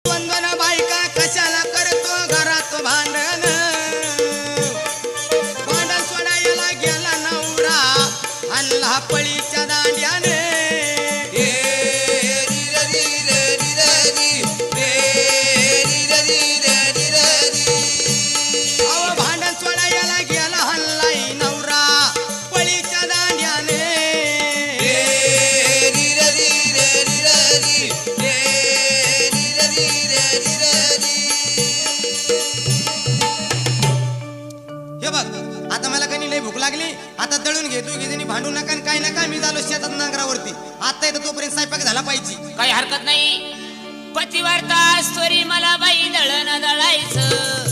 वंदन बायका कशाला करतो घरात भांडण भांडण सोडायला गेला नवरा आणला पळीच्या दांड्याने भांडण सोडायला गेला हल्लाई नवरा पळीच्या दांड्याने हे बघ आता मला काही लई भूक लागली आता दळून घेतो घेजणी भांडू नका काय नका मी झालो शेतात नांगरावरती आता येतो तोपर्यंत स्वयंपाक झाला पाहिजे काही हरकत नाही पतिवार्ता स्टोरी मला बाई दळण दळायचं